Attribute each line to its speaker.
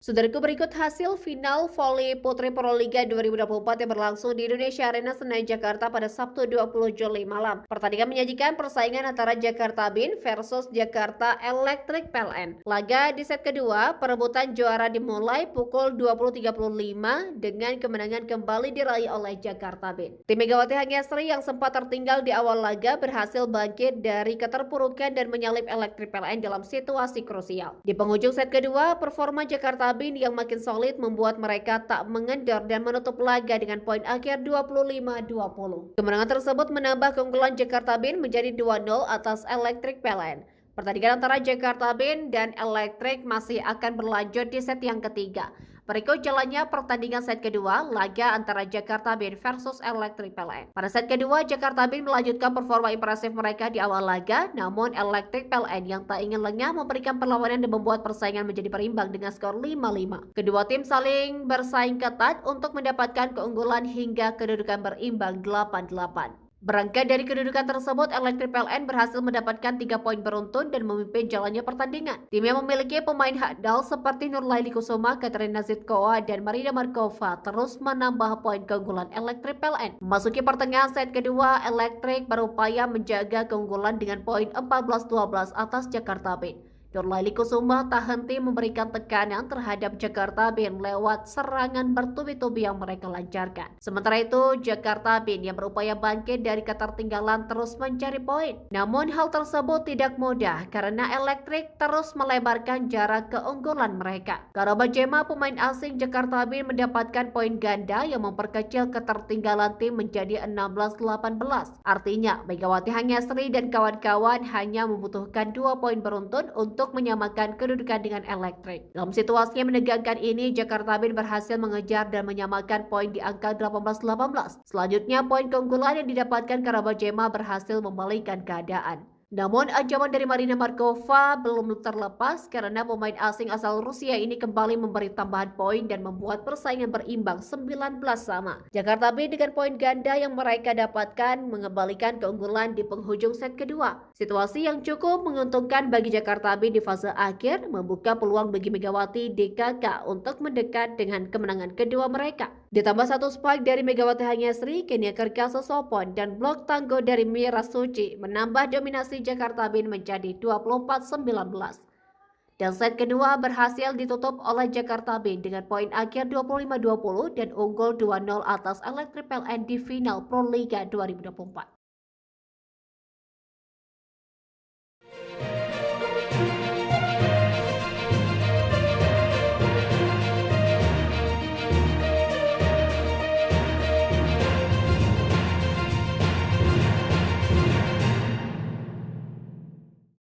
Speaker 1: Saudaraku, berikut hasil final voli Putri Proliga 2024 yang berlangsung di Indonesia Arena Senayan Jakarta pada Sabtu 20 Juli malam. Pertandingan menyajikan persaingan antara Jakarta Bin versus Jakarta Electric PLN. Laga di set kedua, perebutan juara dimulai pukul 20.35 dengan kemenangan kembali diraih oleh Jakarta Bin. Tim Megawati Hangyasri yang sempat tertinggal di awal laga berhasil bangkit dari keterpurukan dan menyalip Electric PLN dalam situasi krusial. Di penghujung set kedua, performa Jakarta Bin yang makin solid membuat mereka tak mengendor dan menutup laga dengan poin akhir 25-20. Kemenangan tersebut menambah keunggulan Jakarta Bin menjadi 2-0 atas Electric PLN. Pertandingan antara Jakarta Bin dan Electric masih akan berlanjut di set yang ketiga. Berikut jalannya pertandingan set kedua, laga antara Jakarta Bin versus Electric PLN. Pada set kedua, Jakarta Bin melanjutkan performa impresif mereka di awal laga, namun Electric PLN yang tak ingin lengah memberikan perlawanan dan membuat persaingan menjadi berimbang dengan skor 5-5. Kedua tim saling bersaing ketat untuk mendapatkan keunggulan hingga kedudukan berimbang 8-8. Berangkat dari kedudukan tersebut, Electric PLN berhasil mendapatkan 3 poin beruntun dan memimpin jalannya pertandingan. Tim yang memiliki pemain handal seperti Nurlaili Kusuma, Katerina Zitkoa, dan Marina Markova terus menambah poin keunggulan Electric PLN. Memasuki pertengahan set kedua, Electric berupaya menjaga keunggulan dengan poin 14-12 atas Jakarta Bin. Nurlaili Kusuma tak henti memberikan tekanan terhadap Jakarta Bin lewat serangan bertubi-tubi yang mereka lancarkan. Sementara itu, Jakarta Bin yang berupaya bangkit dari ketertinggalan terus mencari poin. Namun hal tersebut tidak mudah karena Electric terus melebarkan jarak keunggulan mereka. Karabajema, pemain asing Jakarta Bin, mendapatkan poin ganda yang memperkecil ketertinggalan tim menjadi 16-18. Artinya, Megawati Hangyasri dan kawan-kawan hanya membutuhkan 2 poin beruntun untuk menyamakan kedudukan dengan Electric. Dalam situasi yang menegangkan ini, Jakarta Bin berhasil mengejar dan menyamakan poin di angka 18-18. Selanjutnya, poin keunggulan yang didapatkan Karabajema berhasil membalikkan keadaan. Namun ancaman dari Marina Markova belum terlepas karena pemain asing asal Rusia ini kembali memberi tambahan poin dan membuat persaingan berimbang 19 sama. Jakarta Bin dengan poin ganda yang mereka dapatkan mengembalikan keunggulan di penghujung set kedua. Situasi yang cukup menguntungkan bagi Jakarta Bin di fase akhir membuka peluang bagi Megawati DKK untuk mendekat dengan kemenangan kedua mereka. Ditambah satu spike dari Megawati Hangyasri, Kenia Kerkasa Sopon, dan blok tanggo dari Mira Suci menambah dominasi Jakarta Bin menjadi 24-19. Dan set kedua berhasil ditutup oleh Jakarta Bin dengan poin akhir 25-20 dan unggul 2-0 atas Electric PLN di final Proliga 2024.